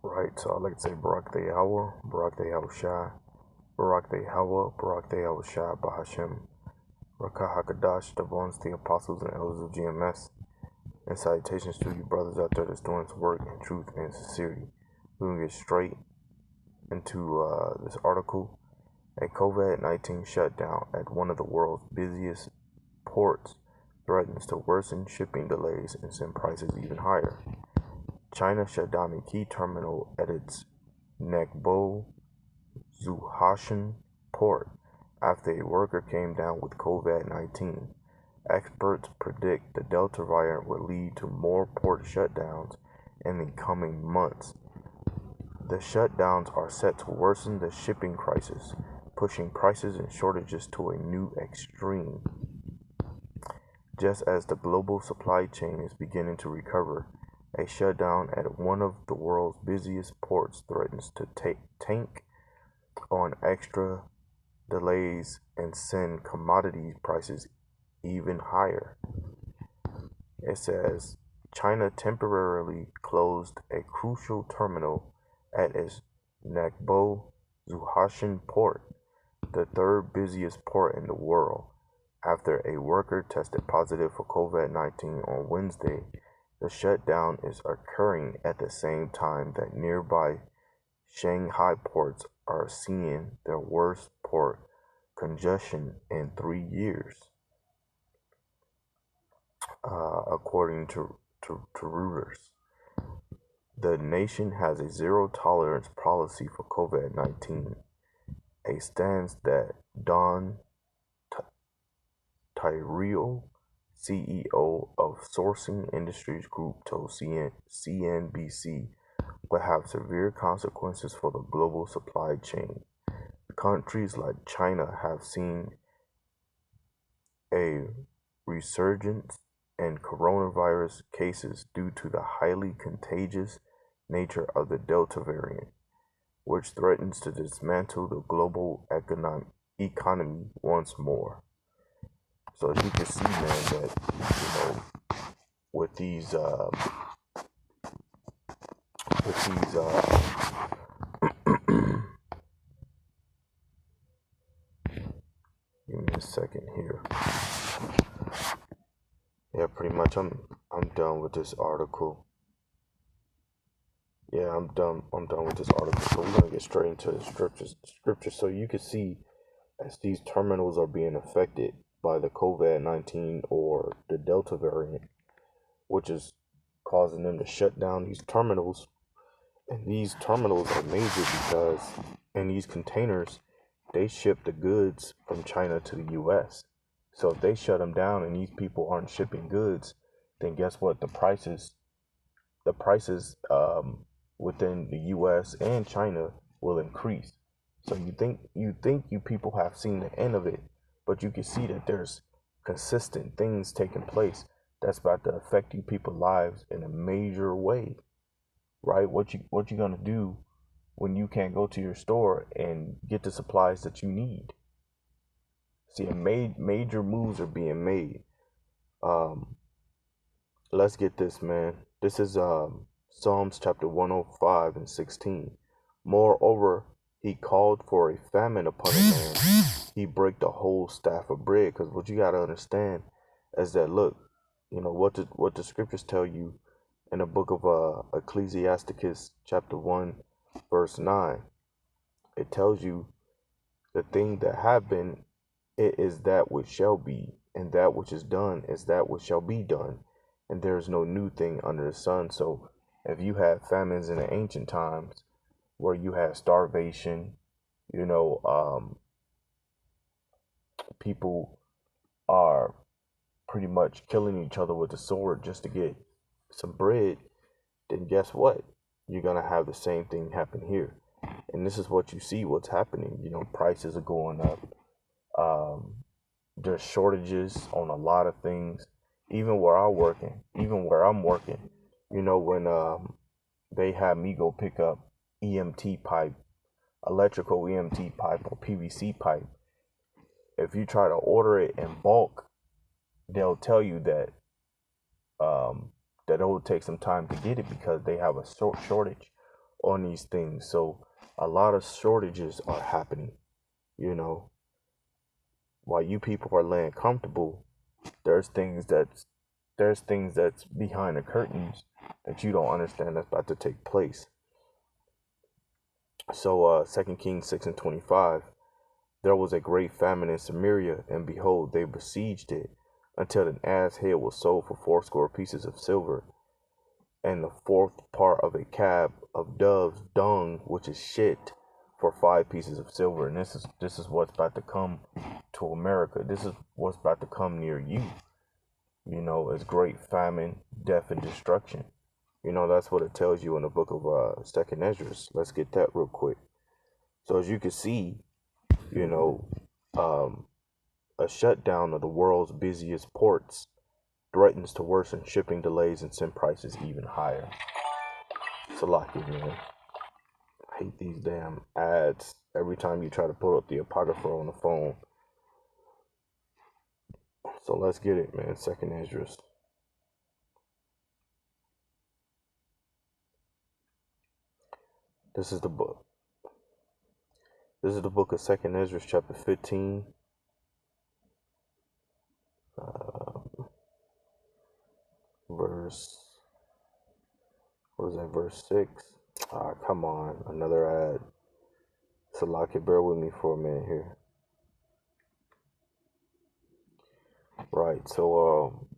Right, so I'd like to say Barak the Yahweh, Barak the Yahushai, Barak the Yahweh, Barak the Yahushai, Bahashem, Rakah HaKadash, the ones, the apostles and elders of GMS, and salutations to you brothers out there that's doing this work in truth and sincerity. We're going to get straight into this article. A COVID-19 shutdown at one of the world's busiest ports threatens to worsen shipping delays and send prices even higher. China shut down a key terminal at its Nekbo Zuhashan port after a worker came down with COVID-19. Experts predict the Delta variant will lead to more port shutdowns in the coming months. The shutdowns are set to worsen the shipping crisis, pushing prices and shortages to a new extreme. Just as the global supply chain is beginning to recover, a shutdown at one of the world's busiest ports threatens to tank on extra delays and send commodity prices even higher. It says China temporarily closed a crucial terminal at its Nekbo Zuhashan port, the third busiest port in the world, after a worker tested positive for COVID-19 on Wednesday. The shutdown is occurring at the same time that nearby Shanghai ports are seeing their worst port congestion in 3 years, according to Reuters. The nation has a zero tolerance policy for COVID-19, a stance that Don Tyrrell, CEO of Sourcing Industries Group, told CNBC will have severe consequences for the global supply chain. Countries like China have seen a resurgence in coronavirus cases due to the highly contagious nature of the Delta variant, which threatens to dismantle the global economy once more. So as you can see, man, that with these give me a second here. Yeah, pretty much I'm done with this article. Yeah, I'm done with this article. So we're gonna get straight into the scriptures so you can see as these terminals are being affected by the COVID-19 or the Delta variant, which is causing them to shut down these terminals. And these terminals are major because in these containers, they ship the goods from China to the US. So if they shut them down and these people aren't shipping goods, then guess what? The prices within the US and China will increase. So you people have seen the end of it, but you can see that there's consistent things taking place that's about to affect you people's lives in a major way, right? What you gonna do when you can't go to your store and get the supplies that you need? See, major moves are being made. Um, let's get this, man. This is Psalms chapter 105 and 16. Moreover, he called for a famine upon a man. He break the whole staff of bread. Because what you got to understand is that, look, what the scriptures tell you in the book of Ecclesiasticus chapter 1 verse 9. It tells you the thing that have been, it is that which shall be, and that which is done is that which shall be done, and there is no new thing under the sun. So if you had famines in the ancient times where you had starvation, people are pretty much killing each other with a sword just to get some bread, then guess what? You're gonna have the same thing happen here. And this is what you see what's happening. Prices are going up. Um, there's shortages on a lot of things. Even where I'm working, when they have me go pick up EMT pipe, electrical EMT pipe or PVC pipe, if you try to order it in bulk, they'll tell you that it will take some time to get it because they have a shortage on these things. So a lot of shortages are happening, you know. While you people are laying comfortable, there's things that's there's things that's behind the curtains that you don't understand that's about to take place. So 2 Kings 6:25, there was a great famine in Samaria, and behold, they besieged it until an ass head was sold for 80 pieces of silver, and the fourth part of a cab of dove's dung, which is shit, for 5 pieces of silver. And this is what's about to come to America. This is what's about to come near you. You know, it's great famine, death, and destruction. You know, that's what it tells you in the book of Second Esdras. Let's get that real quick. So as you can see, you know, um, a shutdown of the world's busiest ports threatens to worsen shipping delays and send prices even higher. Salaki, man. I hate these damn ads every time you try to pull up the Apocrypha on the phone. So let's get it, man. Second Esdras. This is the book. This is the book of Second Esdras, chapter 15. Verse, what is that, verse 6? Ah, come on, another ad. Salaki, bear with me for a minute here. Right, so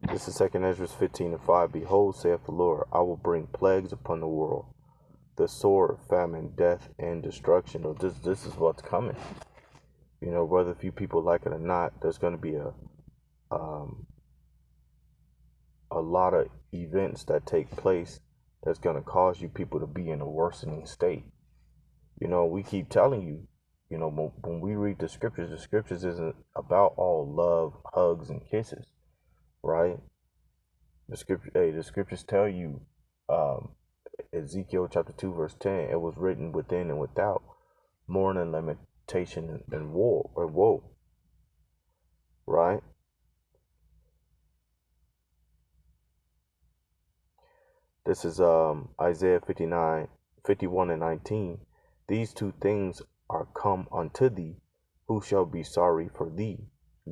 this is Second Esdras 15:5. Behold, saith the Lord, I will bring plagues upon the world, the sword, famine, death, and destruction. So this is what's coming. You know, whether if you people like it or not, there's going to be a lot of events that take place that's going to cause you people to be in a worsening state. You know, we keep telling you, you know, when we read the scriptures isn't about all love, hugs, and kisses, right? The scriptures tell you, Ezekiel chapter 2 verse 10, it was written within and without, mourning, lamentation, and woe, right? This is Isaiah 51:19. These two things are come unto thee, who shall be sorry for thee?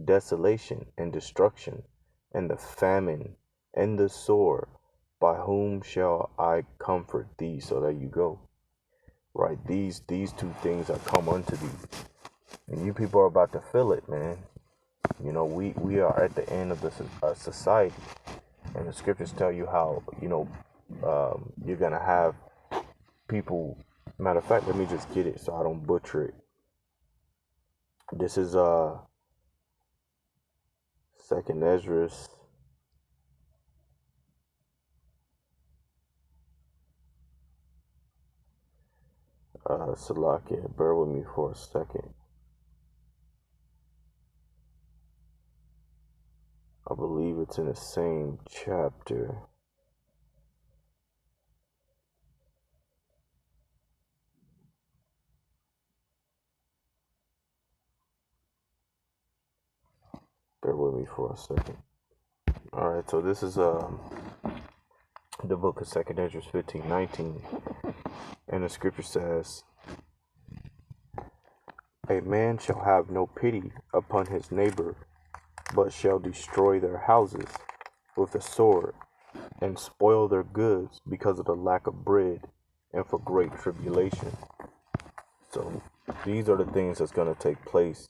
Desolation and destruction, and the famine, and the sword. By whom shall I comfort thee? So there you go. Right? These two things are come unto thee. And you people are about to feel it, man. You know, we are at the end of the society. And the scriptures tell you how, you know, you're going to have people. Matter of fact, let me just get it so I don't butcher it. This is Second Esdras. Salakia, bear with me for a second. I believe it's in the same chapter. Bear with me for a second. All right, so this is the book of Second Esdras 15:19, and the scripture says, "A man shall have no pity upon his neighbor, but shall destroy their houses with the sword, and spoil their goods because of the lack of bread and for great tribulation." So these are the things that's going to take place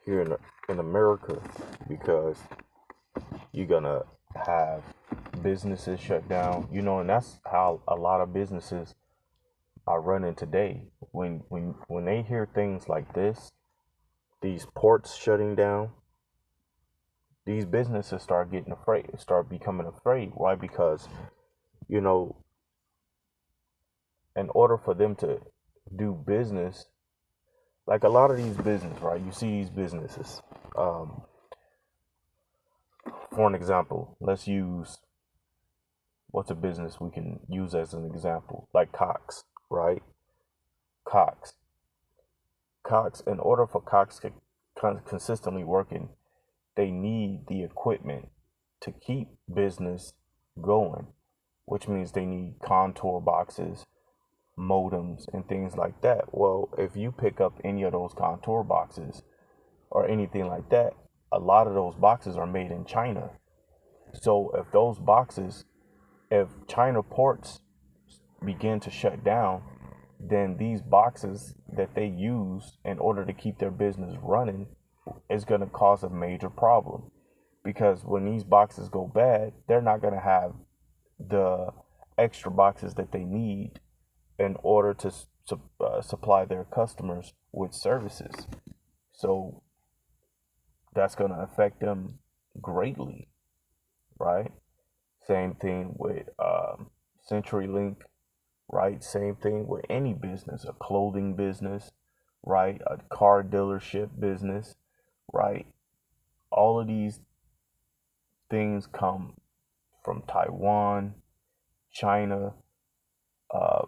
here in America, because you're going to have businesses shut down, you know, and that's how a lot of businesses are running today. When they hear things like this, these ports shutting down, these businesses start getting afraid, start becoming afraid. Why? Because, you know, in order for them to do business, like a lot of these businesses, right? You see these businesses. For an example, let's use, what's a business we can use as an example? Like Cox, right? Cox. In order for Cox to consistently working, they need the equipment to keep business going, which means they need contour boxes, modems, and things like that. Well, if you pick up any of those contour boxes or anything like that, a lot of those boxes are made in China. So if China ports begin to shut down, then these boxes that they use in order to keep their business running is going to cause a major problem. Because when these boxes go bad, they're not going to have the extra boxes that they need in order to supply their customers with services. So that's going to affect them greatly, right? Same thing with CenturyLink, right? Same thing with any business, a clothing business, right? A car dealership business, right? All of these things come from Taiwan, China, uh,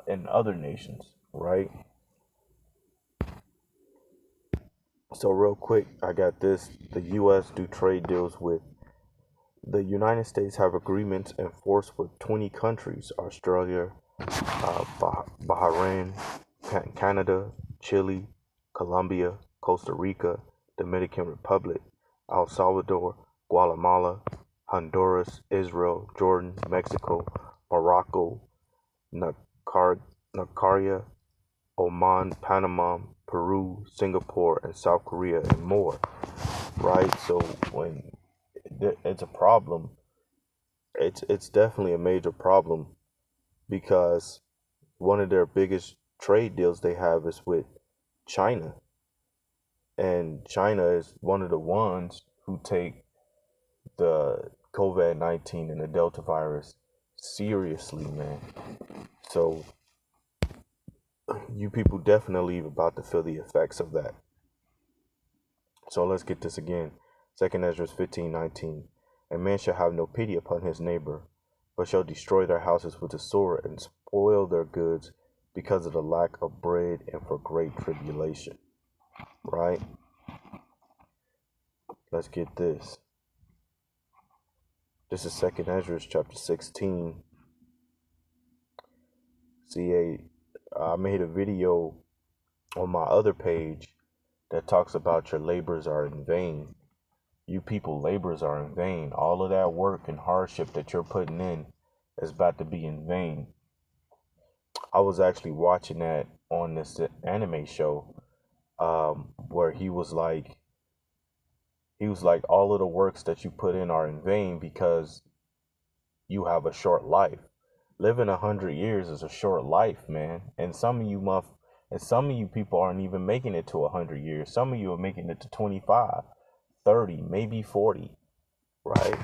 and other nations, right? So real quick, I got this. The U.S. do trade deals with the United States, have agreements in force with 20 countries: Australia, Bahrain, Canada, Chile, Colombia, Costa Rica, Dominican Republic, El Salvador, Guatemala, Honduras, Israel, Jordan, Mexico, Morocco, Nicaragua, Oman, Panama, Peru, Singapore, and South Korea, and more. Right? So when it's a problem, it's definitely a major problem, because one of their biggest trade deals they have is with China. And China is one of the ones who take the COVID-19 and the Delta virus seriously, man. So you people definitely about to feel the effects of that. So let's get this again. 2 Ezra 15:19. A man shall have no pity upon his neighbor, but shall destroy their houses with the sword and spoil their goods because of the lack of bread and for great tribulation. Right? Let's get this. This is 2 Ezra chapter 16. I made a video on my other page that talks about your labors are in vain. You people labors are in vain. All of that work and hardship that you're putting in is about to be in vain. I was actually watching that on this anime show, where he was like, all of the works that you put in are in vain because you have a short life. Living 100 years is a short life, man. And some of you people aren't even making it to 100 years. Some of you are making it to 25, 30, maybe 40, right?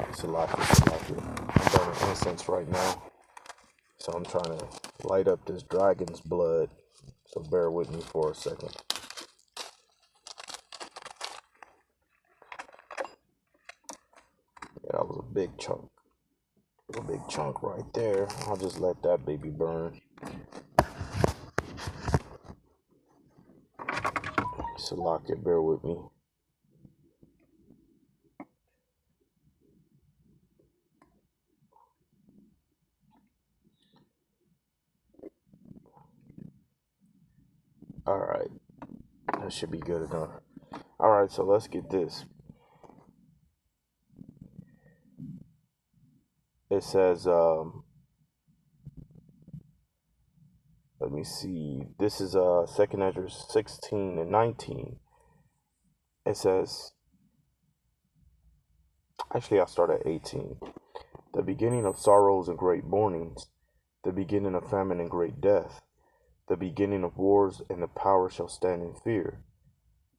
It's a lot. I'm burning incense right now, so I'm trying to light up this dragon's blood. So bear with me for a second. Yeah, that was a big chunk. A big chunk right there. I'll just let that baby burn. So lock it, bear with me. Alright. That should be good enough. Alright, so let's get this. It says, let me see. This is 2 Ezra 16 and 19. It says, actually I'll start at 18. The beginning of sorrows and great mournings, the beginning of famine and great death, the beginning of wars, and the power shall stand in fear.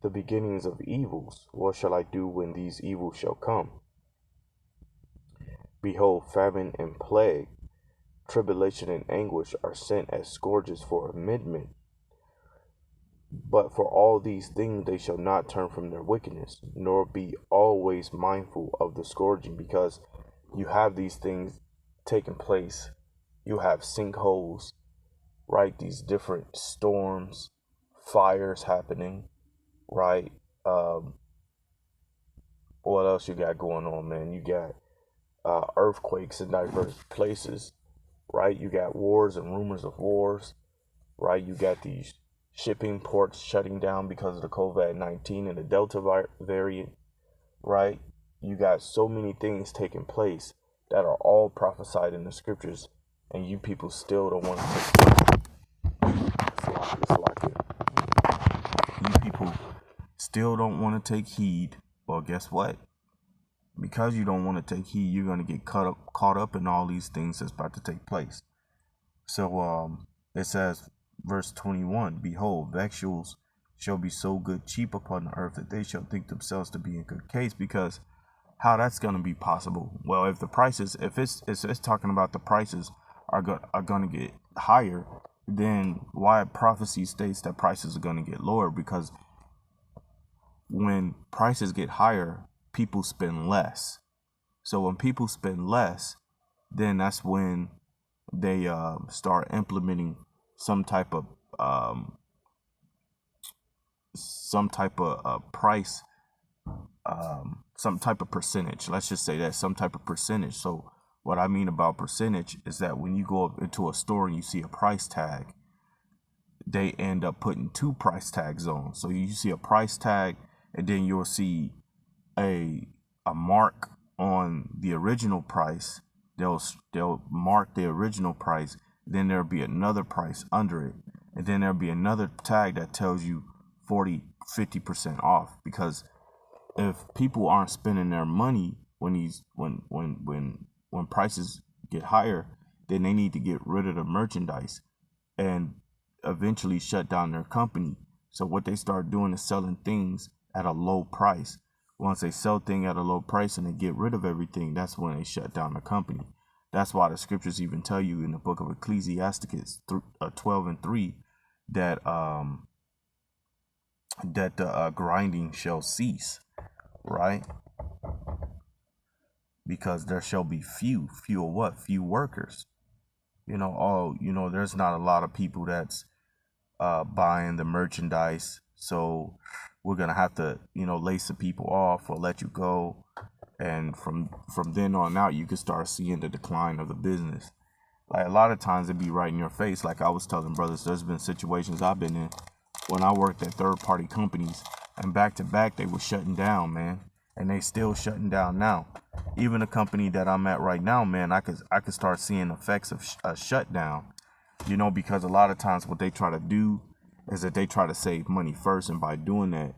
The beginnings of evils, what shall I do when these evils shall come? Behold, famine and plague, tribulation and anguish are sent as scourges for amendment. But for all these things they shall not turn from their wickedness, nor be always mindful of the scourging, because you have these things taking place. You have sinkholes, right? These different storms, fires happening, right? Um, what else you got going on, man? You got earthquakes in diverse places, right? You got wars and rumors of wars, right? You got these shipping ports shutting down because of the COVID-19 and the Delta variant, right? You got so many things taking place that are all prophesied in the scriptures, and you people still don't want to take You people still don't want to take heed. Well, guess what? Because you don't want to take heed, you're going to get caught up in all these things that's about to take place. So it says, verse 21, behold, victuals shall be so good cheap upon the earth that they shall think themselves to be in good case. Because how that's going to be possible? Well, if the prices, if it's talking about the prices are going to get higher, then why prophecy states that prices are going to get lower? Because when prices get higher, people spend less. So when people spend less, then that's when they start implementing some type of um, price, some type of percentage. Let's just say that some type of percentage. So what I mean about percentage is that when you go up into a store and you see a price tag, they end up putting two price tags on. So you see a price tag, and then you'll see a mark on the original price. They'll mark the original price, then there'll be another price under it, and then there'll be another tag that tells you 50% off. Because if people aren't spending their money when prices get higher, then they need to get rid of the merchandise and eventually shut down their company. So what they start doing is selling things at a low price. Once they sell things at a low price and they get rid of everything, that's when they shut down the company. That's why the scriptures even tell you in the book of Ecclesiasticus 12:3 that the grinding shall cease, right? Because there shall be few what? Few workers. There's not a lot of people that's buying the merchandise, so we're gonna have to lay some people off or let you go, and from then on out you can start seeing the decline of the business. Like a lot of times it'd be right in your face. Like I was telling brothers, there's been situations I've been in when I worked at third party companies, and back to back they were shutting down, man, and they still shutting down now. Even the company that I'm at right now, man, I could start seeing effects of a shutdown. Because a lot of times what they try to do is that they try to save money first, and by doing that,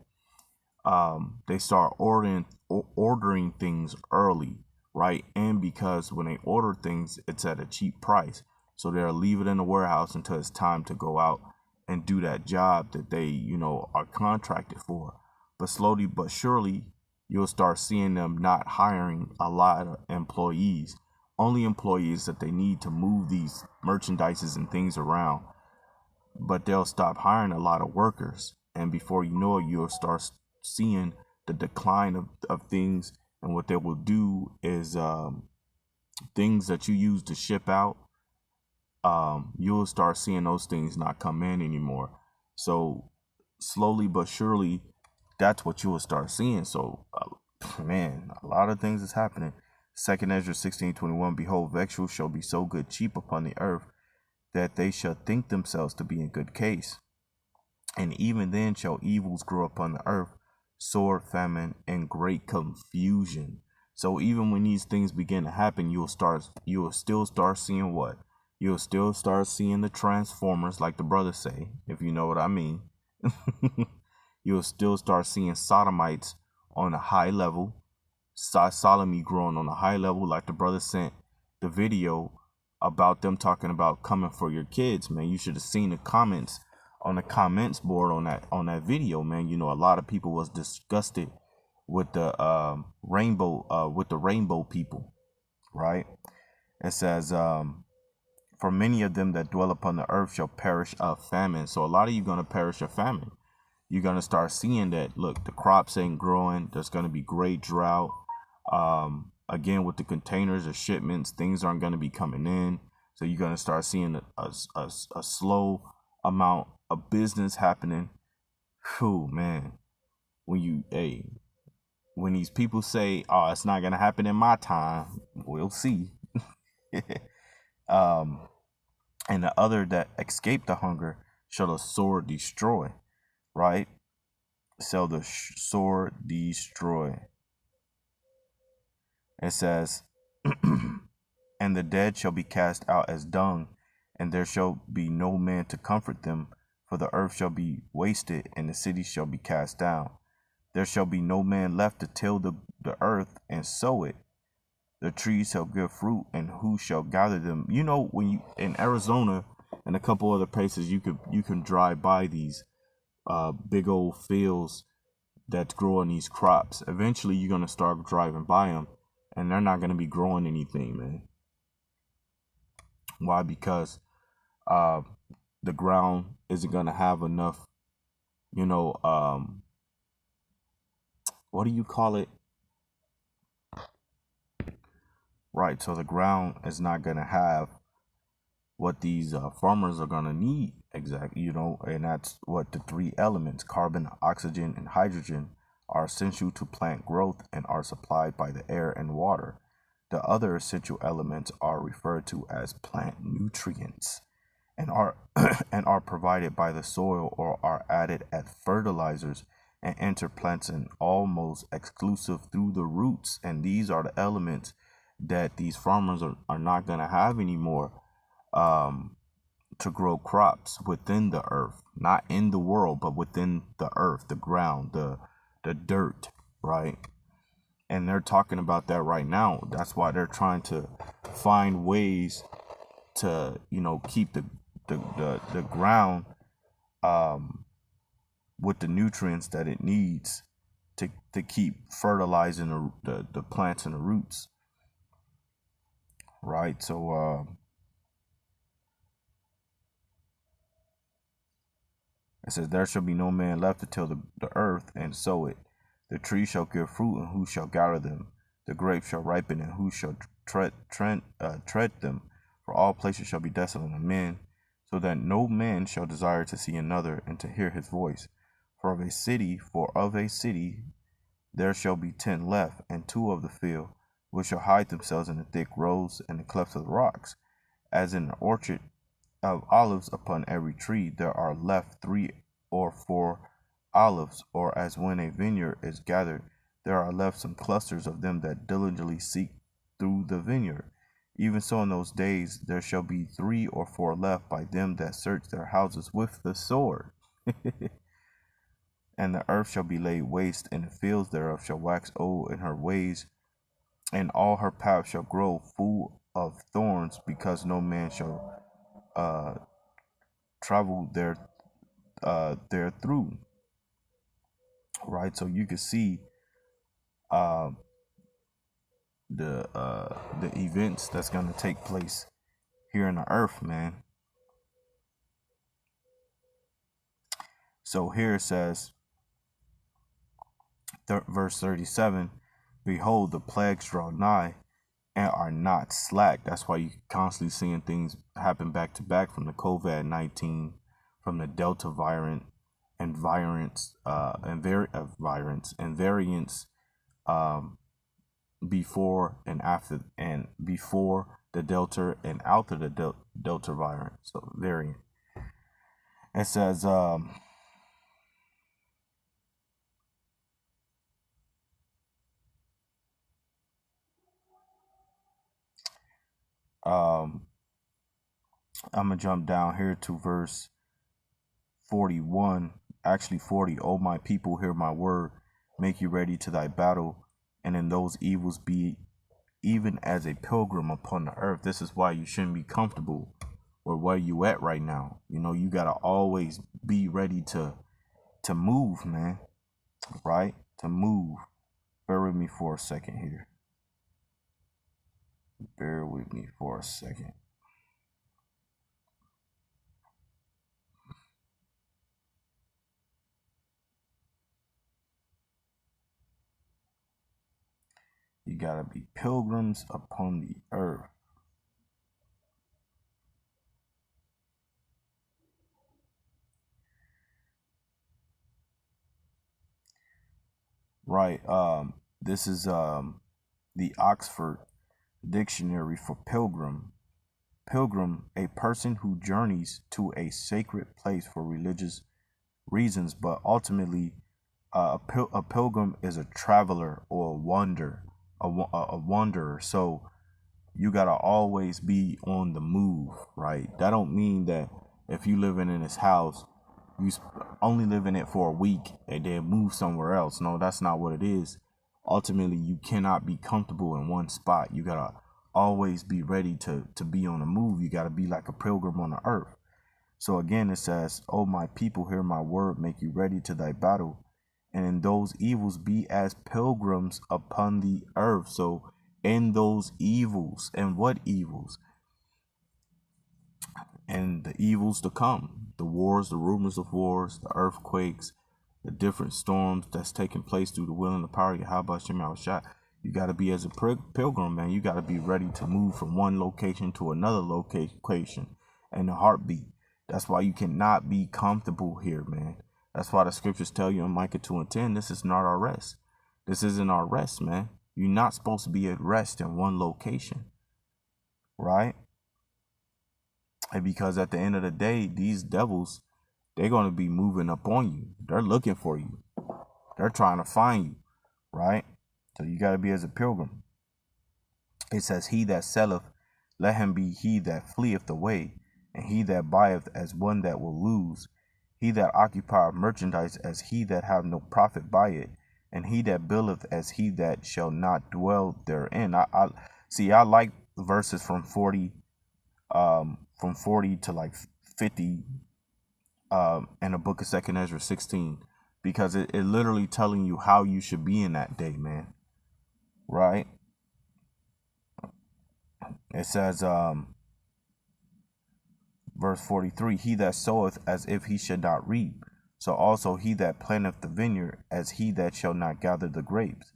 they start ordering things early, right? And because when they order things, it's at a cheap price, so they'll leave it in the warehouse until it's time to go out and do that job that they are contracted for. But slowly but surely, you'll start seeing them not hiring a lot of employees, only employees that they need to move these merchandises and things around. But they'll stop hiring a lot of workers, and before you know it, you'll start seeing the decline of things. And what they will do is things that you use to ship out, you'll start seeing those things not come in anymore. So slowly but surely, that's what you will start seeing. So man, a lot of things is happening. 2 Ezra 16:21, behold, victuals shall be so good cheap upon the earth that they shall think themselves to be in good case. And even then shall evils grow upon the earth, sword, famine, and great confusion. So even when these things begin to happen, you will still start seeing what? You'll still start seeing the transformers, like the brothers say, if you know what I mean. You'll still start seeing sodomites on a high level, sodomy growing on a high level, like the brother sent the video about them talking about coming for your kids, man. You should have seen the comments on the comments board on that video, man. A lot of people was disgusted with the rainbow people, right? It says, for many of them that dwell upon the earth shall perish of famine. So a lot of you gonna perish of famine. You're gonna start seeing that. Look, the crops ain't growing. There's gonna be great drought. Again, with the containers or shipments, things aren't gonna be coming in. So you're gonna start seeing a slow amount of business happening. Whew, man. when when these people say, "Oh, it's not gonna happen in my time," we'll see. um, and the other that escape the hunger shall the sword destroy. Right? Shall the sword destroy. It says, and the dead shall be cast out as dung, and there shall be no man to comfort them, for the earth shall be wasted, and the cities shall be cast down. There shall be no man left to till the earth and sow it. The trees shall give fruit, and who shall gather them? You know, when you in Arizona and a couple other places, you can drive by these big old fields that's growing these crops. Eventually, you're gonna start driving by them, and they're not gonna be growing anything, man. Why? Because uh, the ground isn't gonna have enough. You know, what do you call it? Right. So the ground is not gonna have what these farmers are gonna need exactly. You know, and that's what the three elements: carbon, oxygen, and hydrogen are essential to plant growth and are supplied by the air and water. The other essential elements are referred to as plant nutrients and are and are provided by the soil or are added as fertilizers and enter plants in almost exclusive through the roots. And these are the elements that these farmers are not going to have anymore um, to grow crops within the earth, not in the world, but within the earth, the ground, the dirt, right? And they're talking about that right now. That's why they're trying to find ways to, you know, keep the ground um, with the nutrients that it needs to keep fertilizing the plants and the roots, right? So it says, there shall be no man left to till the earth and sow it. The tree shall give fruit, and who shall gather them? The grapes shall ripen, and who shall tread them? For all places shall be desolate of men, so that no man shall desire to see another and to hear his voice. For of a city there shall be 10 left, and 2 of the field, which shall hide themselves in the thick rows and the clefts of the rocks. As in an orchard of olives upon every tree, there are left 3 or 4 olives, or as when a vineyard is gathered, there are left some clusters of them that diligently seek through the vineyard. Even so, in those days there shall be 3 or 4 left by them that search their houses with the sword. And the earth shall be laid waste, and the fields thereof shall wax old in her ways, and all her paths shall grow full of thorns, because no man shall uh, travel there through. Right, so you can see uh, the events that's gonna take place here in the earth, man. So here it says, verse 37, behold, the plagues draw nigh and are not slack. That's why you constantly seeing things happen back to back, from the COVID-19, from the Delta variant and variants and variants um, before and after, and before the Delta and after the Delta variant. It says um, I'm gonna jump down here to verse 41, actually 40. O my people, hear my word, make you ready to thy battle, and in those evils be even as a pilgrim upon the earth. This is why you shouldn't be comfortable or where you at right now. You know, you gotta always be ready to move, man. Right? To move. Bear with me for a second here. Bear with me for a second. You gotta be pilgrims upon the earth. right? This is the Oxford Dictionary for pilgrim. Pilgrim, a person who journeys to a sacred place for religious reasons, but ultimately, a pilgrim is a traveler or a wanderer. So you gotta always be on the move, right? That don't mean that if you living in this house, you only live in it for a week and then move somewhere else. No, that's not what it is. Ultimately, you cannot be comfortable in one spot. You gotta always be ready to be on the move. You gotta be like a pilgrim on the earth. So again, it says, "Oh, my people, hear my word, make you ready to thy battle, and in those evils be as pilgrims upon the earth." So in those evils, and what evils? And the evils to come, the wars, the rumors of wars, the earthquakes, the different storms that's taking place through the will and the power of Yahweh Shem Shah. You got to be as a pilgrim, man. You got to be ready to move from one location to another location and the heartbeat. That's why you cannot be comfortable here, man. That's why the scriptures tell you in Micah 2:10, this is not our rest. This isn't our rest, man. You're not supposed to be at rest in one location, right? And because at the end of the day, these devils, they're going to be moving up on you. They're looking for you. They're trying to find you, right? So you got to be as a pilgrim. It says, "He that selleth, let him be he that fleeth away, and he that buyeth as one that will lose. He that occupieth merchandise as he that have no profit by it, and he that buildeth as he that shall not dwell therein." I see. I like verses from 40 to like 50 in the book of Second Ezra 16, because it literally telling you how you should be in that day, man. Right? It says, verse 43, "He that soweth as if he should not reap, so also he that planteth the vineyard as he that shall not gather the grapes.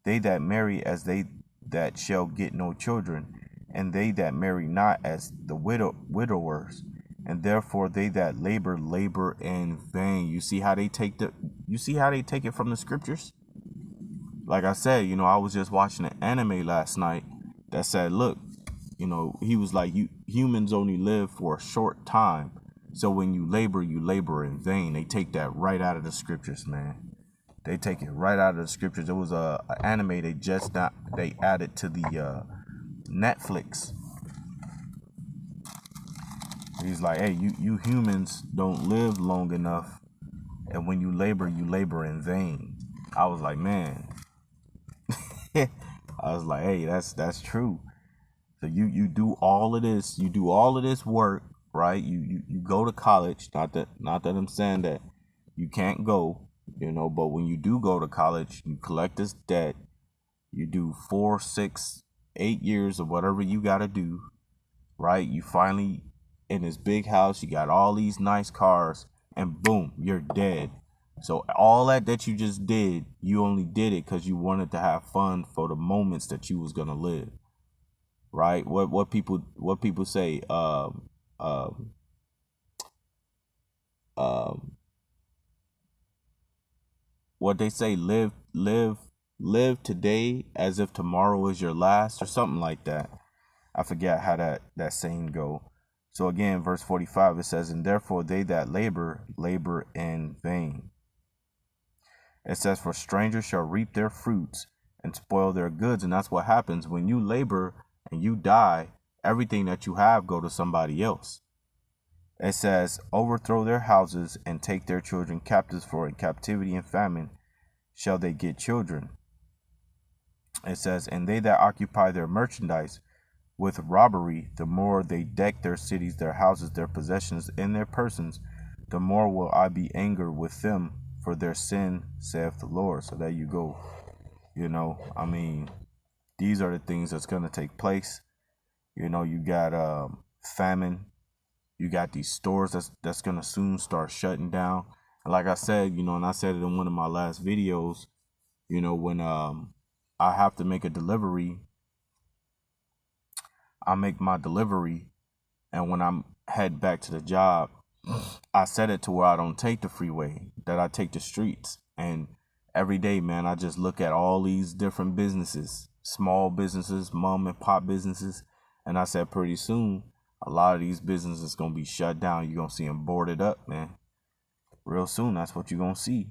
They that marry as they that shall get no children, and they that marry not as the widowers, and therefore they that labor in vain." You see how they take it from the scriptures? Like I said, I was just watching an anime last night that said, look, he was like, you humans only live for a short time. So when you labor in vain. They take that right out of the scriptures, man. They take it right out of the scriptures. It was a anime they added to the Netflix. He's like, hey, you humans don't live long enough, and when you labor in vain. I was like, man. I was like, hey, that's true. So you do all of this work, right? You go to college. Not that I'm saying that you can't go, but when you do go to college, you collect this debt. You do 4, 6, 8 years of whatever you gotta do, right? You finally in this big house, you got all these nice cars, and boom, you're dead. So all that you just did, you only did it because you wanted to have fun for the moments that you was gonna live, right? What people say, what they say, live today as if tomorrow is your last, or something like that. I forget how that saying go. So again, verse 45, it says, "And therefore they that labor in vain." It says, "For strangers shall reap their fruits and spoil their goods." And that's what happens when you labor and you die. Everything that you have go to somebody else. It says, "Overthrow their houses and take their children captives, for in captivity and famine shall they get children." It says, "And they that occupy their merchandise with robbery, the more they deck their cities, their houses, their possessions, and their persons, the more will I be angered with them for their sin, saith the Lord." So there you go. I mean, these are the things that's going to take place. You got famine. You got these stores that's going to soon start shutting down. And like I said, and I said it in one of my last videos, when I have to make a delivery, I make my delivery, and when I'm head back to the job, I set it to where I don't take the freeway, that I take the streets. And Every day, man, I just look at all these different businesses, small businesses, mom and pop businesses, and I said pretty soon a lot of these businesses gonna be shut down. You're gonna see them boarded up, man. Real soon, that's what you're gonna see,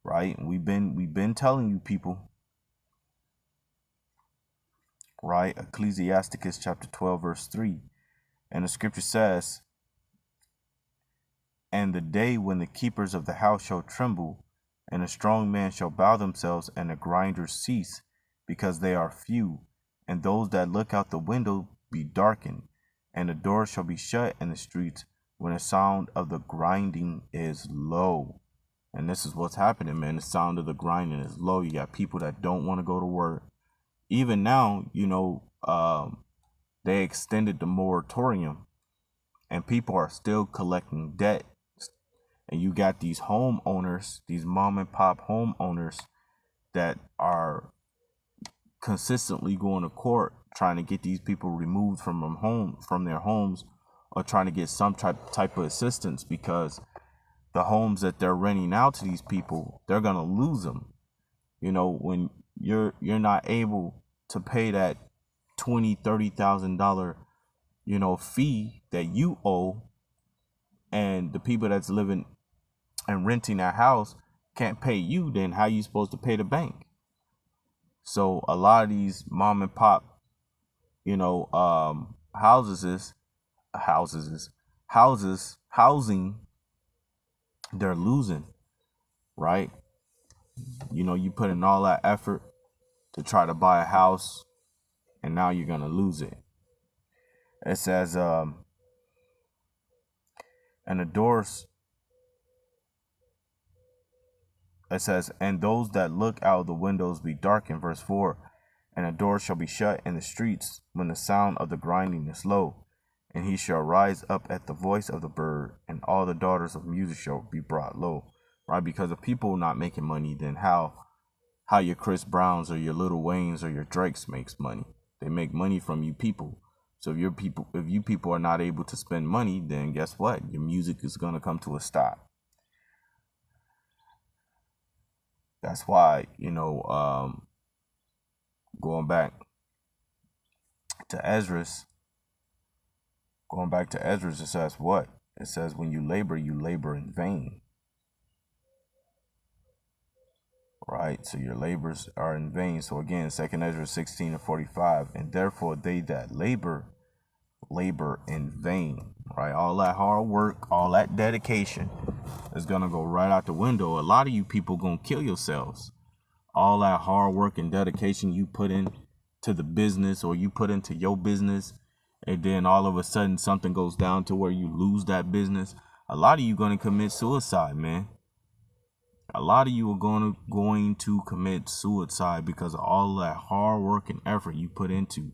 right? We've been telling you people, right? Ecclesiasticus chapter 12, verse 3, and the scripture says, "And the day when the keepers of the house shall tremble, and the strong men shall bow themselves, and the grinders cease, because they are few, and those that look out the window be darkened, and the doors shall be shut in the streets, when the sound of the grinding is low." And this is what's happening, man. The sound of the grinding is low. You got people that don't want to go to work. Even now, they extended the moratorium, and people are still collecting debt. And you got these homeowners, these mom and pop homeowners that are consistently going to court trying to get these people removed from their homes, or trying to get some type of assistance, because the homes that they're renting out to these people, they're gonna lose them. When you're not able to pay that $20,000-$30,000 fee that you owe, and the people that's living and renting that house can't pay you, then how you supposed to pay the bank? So a lot of these mom and pop, housing, they're losing, right? You put in all that effort to try to buy a house, and now you're gonna lose it. It says, and the doors. It says, "And those that look out of the windows be darkened," verse 4, "and the doors shall be shut in the streets, when the sound of the grinding is low. And he shall rise up at the voice of the bird, and all the daughters of music shall be brought low." Right? Because if people not making money, then how your Chris Browns or your Lil Waynes or your Drakes makes money? They make money from you people. So if you people are not able to spend money, then guess what? Your music is gonna come to a stop. That's why, going back to Esdras, it says what? It says, "When you labor in vain." Right? So your labors are in vain. So again, 2 Esdras 16:45, "And therefore they that labor in vain." Right? All that hard work, all that dedication is gonna go right out the window. A lot of you people gonna kill yourselves. All that hard work and dedication you put in to the business, or you put into your business, and then all of a sudden something goes down to where you lose that business. A lot of you gonna commit suicide, man. A lot of you are going to commit suicide because of all that hard work and effort you put into.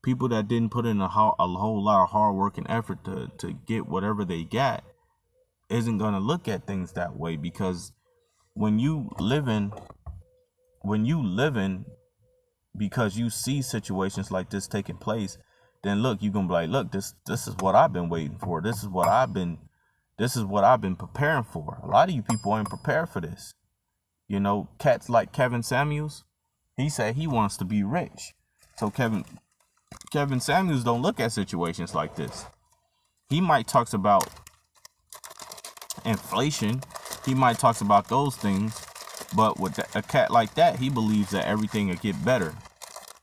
People that didn't put in a whole lot of hard work and effort to get whatever they got isn't gonna look at things that way, because when you living because you see situations like this taking place, then look, you're gonna be like, look, this is what I've been waiting for. This is what I've been preparing for. A lot of you people ain't prepared for this. Cats like Kevin Samuels, he said he wants to be rich. So Kevin Samuels don't look at situations like this. He might talks about inflation. He might talks about those things. But with a cat like that, he believes that everything will get better,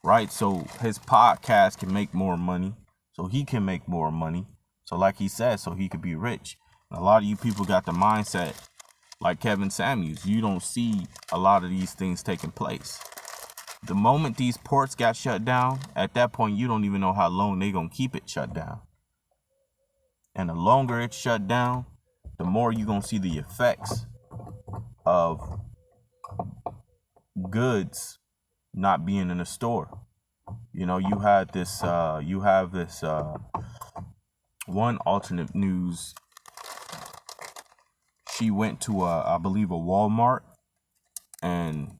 right? So his podcast can make more money, so he can make more money. So like he said, so he could be rich. And a lot of you people got the mindset like Kevin Samuels. You don't see a lot of these things taking place. The moment these ports got shut down, at that point, you don't even know how long they're going to keep it shut down. And the longer it's shut down, the more you're going to see the effects of goods not being in the store. You have this one alternate news. She went to I believe a Walmart, and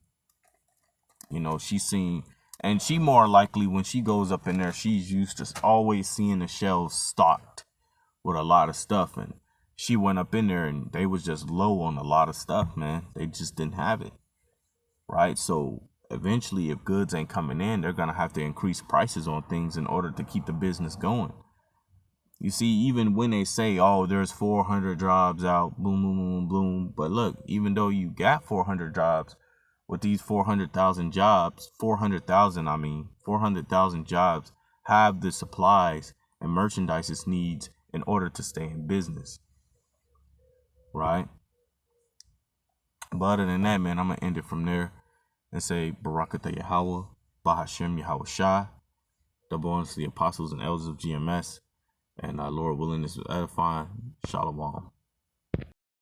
she's seen, and she more likely, when she goes up in there, she's used to always seeing the shelves stocked with a lot of stuff, and she went up in there and they was just low on a lot of stuff, man. They just didn't have it, right? So eventually, if goods ain't coming in, they're gonna have to increase prices on things in order to keep the business going. You see, even when they say, oh, there's 400 jobs out, boom, boom, boom, boom. But look, even though you got 400 jobs, with these 400,000 jobs, 400,000 jobs have the supplies and merchandise it needs in order to stay in business, right? But other than that, man, I'm going to end it from there and say, Barakatah Yahweh, Bahashem Yahweh Shah, double honors to the apostles and elders of GMS. And Lord willing, this is edifying. Shalom.